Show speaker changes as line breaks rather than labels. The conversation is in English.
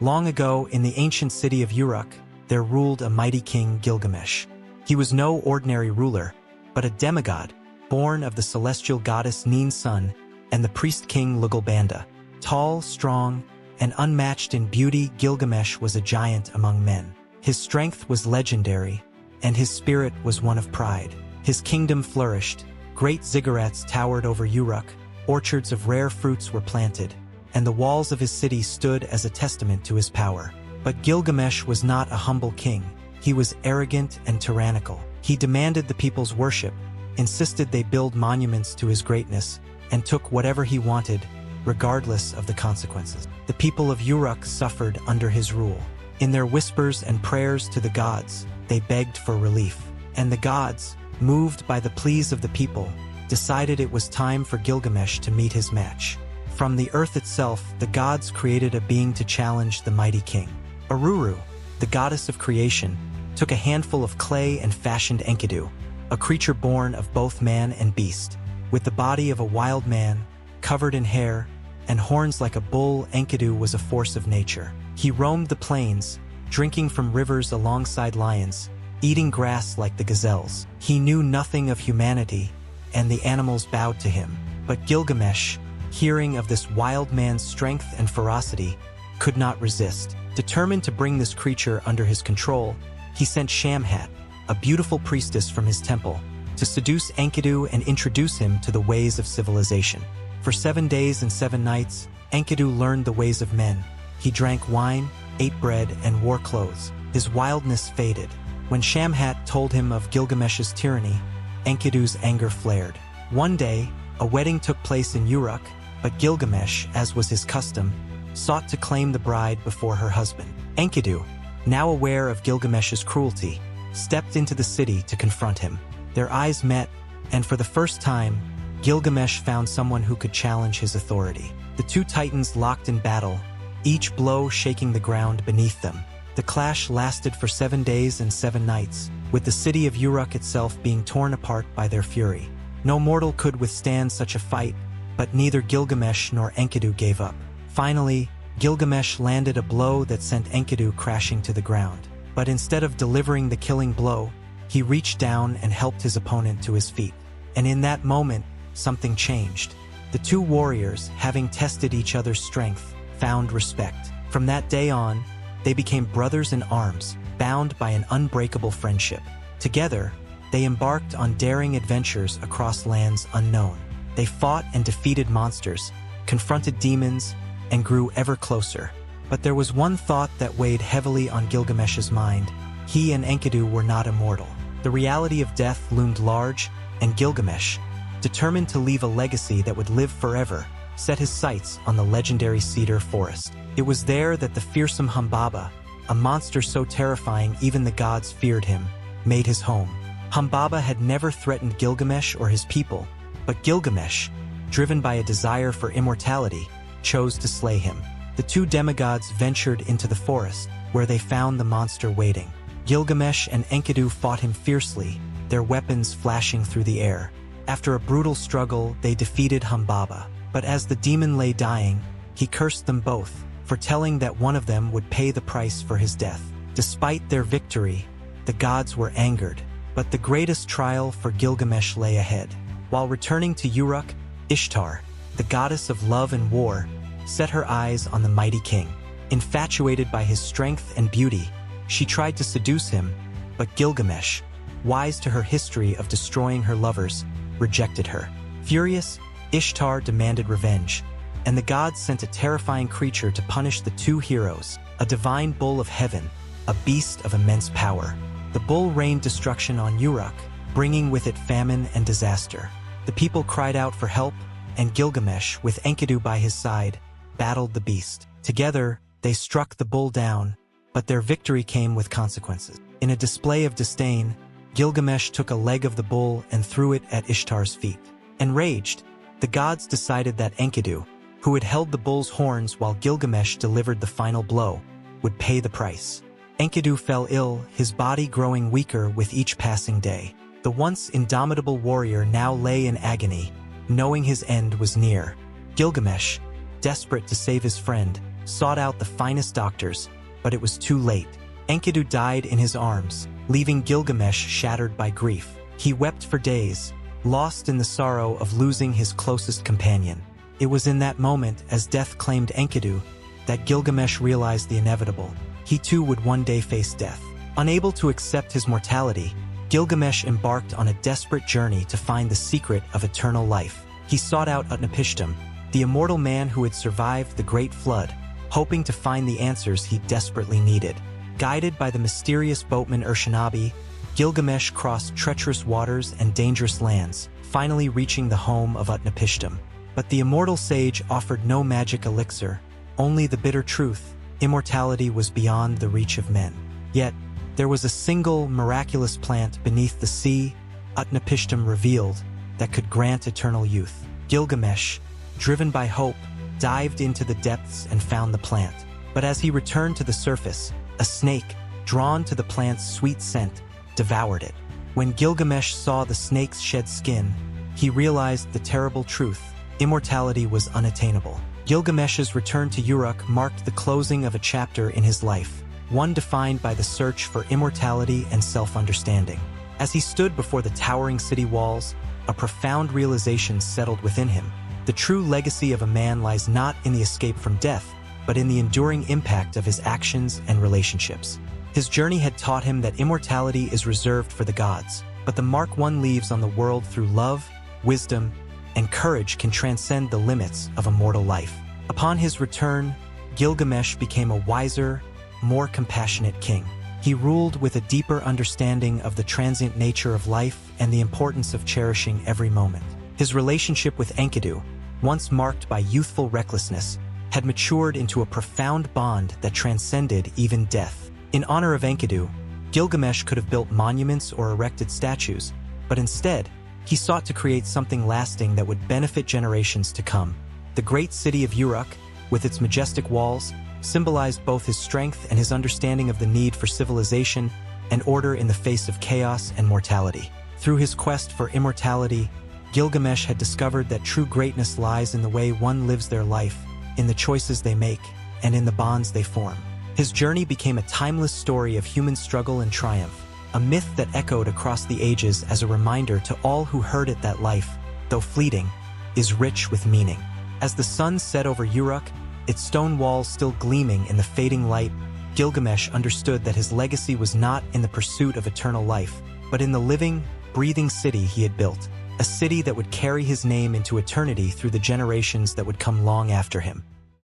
Long ago, in the ancient city of Uruk, there ruled a mighty king, Gilgamesh. He was no ordinary ruler, but a demigod, born of the celestial goddess Ninsun and the priest-king Lugalbanda. Tall, strong, and unmatched in beauty, Gilgamesh was a giant among men. His strength was legendary, and his spirit was one of pride. His kingdom flourished. Great ziggurats towered over Uruk, orchards of rare fruits were planted, and the walls of his city stood as a testament to his power. But Gilgamesh was not a humble king. He was arrogant and tyrannical. He demanded the people's worship, insisted they build monuments to his greatness, and took whatever he wanted, regardless of the consequences. The people of Uruk suffered under his rule. In their whispers and prayers to the gods, they begged for relief. And the gods, moved by the pleas of the people, decided it was time for Gilgamesh to meet his match. From the earth itself, the gods created a being to challenge the mighty king. Uruk, the goddess of creation, took a handful of clay and fashioned Enkidu, a creature born of both man and beast. With the body of a wild man, covered in hair, and horns like a bull, Enkidu was a force of nature. He roamed the plains, drinking from rivers alongside lions, eating grass like the gazelles. He knew nothing of humanity, and the animals bowed to him. But Gilgamesh, hearing of this wild man's strength and ferocity, could not resist. Determined to bring this creature under his control, he sent Shamhat, a beautiful priestess from his temple, to seduce Enkidu and introduce him to the ways of civilization. For 7 days and 7 nights, Enkidu learned the ways of men. He drank wine, ate bread, and wore clothes. His wildness faded. When Shamhat told him of Gilgamesh's tyranny, Enkidu's anger flared. One day, a wedding took place in Uruk, but Gilgamesh, as was his custom, sought to claim the bride before her husband. Enkidu, now aware of Gilgamesh's cruelty, stepped into the city to confront him. Their eyes met, and for the first time, Gilgamesh found someone who could challenge his authority. The two titans locked in battle, each blow shaking the ground beneath them. The clash lasted for 7 days and 7 nights, with the city of Uruk itself being torn apart by their fury. No mortal could withstand such a fight, but neither Gilgamesh nor Enkidu gave up. Finally, Gilgamesh landed a blow that sent Enkidu crashing to the ground. But instead of delivering the killing blow, he reached down and helped his opponent to his feet. And in that moment, something changed. The two warriors, having tested each other's strength, found respect. From that day on, they became brothers in arms, bound by an unbreakable friendship. Together, they embarked on daring adventures across lands unknown. They fought and defeated monsters, confronted demons, and grew ever closer. But there was one thought that weighed heavily on Gilgamesh's mind. He and Enkidu were not immortal. The reality of death loomed large, and Gilgamesh, determined to leave a legacy that would live forever, set his sights on the legendary cedar forest. It was there that the fearsome Humbaba, a monster so terrifying even the gods feared him, made his home. Humbaba had never threatened Gilgamesh or his people, but Gilgamesh, driven by a desire for immortality, chose to slay him. The two demigods ventured into the forest, where they found the monster waiting. Gilgamesh and Enkidu fought him fiercely, their weapons flashing through the air. After a brutal struggle, they defeated Humbaba. But as the demon lay dying, he cursed them both, foretelling that one of them would pay the price for his death. Despite their victory, the gods were angered, but the greatest trial for Gilgamesh lay ahead. While returning to Uruk, Ishtar, the goddess of love and war, set her eyes on the mighty king. Infatuated by his strength and beauty, she tried to seduce him, but Gilgamesh, wise to her history of destroying her lovers, rejected her. Furious, Ishtar demanded revenge, and the gods sent a terrifying creature to punish the two heroes, a divine bull of heaven, a beast of immense power. The bull rained destruction on Uruk, bringing with it famine and disaster. The people cried out for help, and Gilgamesh, with Enkidu by his side, battled the beast. Together, they struck the bull down, but their victory came with consequences. In a display of disdain, Gilgamesh took a leg of the bull and threw it at Ishtar's feet. Enraged, the gods decided that Enkidu, who had held the bull's horns while Gilgamesh delivered the final blow, would pay the price. Enkidu fell ill, his body growing weaker with each passing day. The once indomitable warrior now lay in agony, knowing his end was near. Gilgamesh, desperate to save his friend, sought out the finest doctors, but it was too late. Enkidu died in his arms, leaving Gilgamesh shattered by grief. He wept for days, lost in the sorrow of losing his closest companion. It was in that moment, as death claimed Enkidu, that Gilgamesh realized the inevitable. He too would one day face death. Unable to accept his mortality, Gilgamesh embarked on a desperate journey to find the secret of eternal life. He sought out Utnapishtim, the immortal man who had survived the Great Flood, hoping to find the answers he desperately needed. Guided by the mysterious boatman Urshanabi, Gilgamesh crossed treacherous waters and dangerous lands, finally reaching the home of Utnapishtim. But the immortal sage offered no magic elixir, only the bitter truth: immortality was beyond the reach of men. Yet, there was a single miraculous plant beneath the sea, Utnapishtim revealed, that could grant eternal youth. Gilgamesh, driven by hope, dived into the depths and found the plant. But as he returned to the surface, a snake, drawn to the plant's sweet scent, devoured it. When Gilgamesh saw the snake's shed skin, he realized the terrible truth: immortality was unattainable. Gilgamesh's return to Uruk marked the closing of a chapter in his life, one defined by the search for immortality and self-understanding. As he stood before the towering city walls, a profound realization settled within him. The true legacy of a man lies not in the escape from death, but in the enduring impact of his actions and relationships. His journey had taught him that immortality is reserved for the gods, but the mark one leaves on the world through love, wisdom, and courage can transcend the limits of a mortal life. Upon his return, Gilgamesh became a wiser, more compassionate king. He ruled with a deeper understanding of the transient nature of life and the importance of cherishing every moment. His relationship with Enkidu, once marked by youthful recklessness, had matured into a profound bond that transcended even death. In honor of Enkidu, Gilgamesh could have built monuments or erected statues, but instead, he sought to create something lasting that would benefit generations to come. The great city of Uruk, with its majestic walls, symbolized both his strength and his understanding of the need for civilization and order in the face of chaos and mortality. Through his quest for immortality, Gilgamesh had discovered that true greatness lies in the way one lives their life, in the choices they make, and in the bonds they form. His journey became a timeless story of human struggle and triumph, a myth that echoed across the ages as a reminder to all who heard it that life, though fleeting, is rich with meaning. As the sun set over Uruk, its stone walls still gleaming in the fading light, Gilgamesh understood that his legacy was not in the pursuit of eternal life, but in the living, breathing city he had built, a city that would carry his name into eternity through the generations that would come long after him.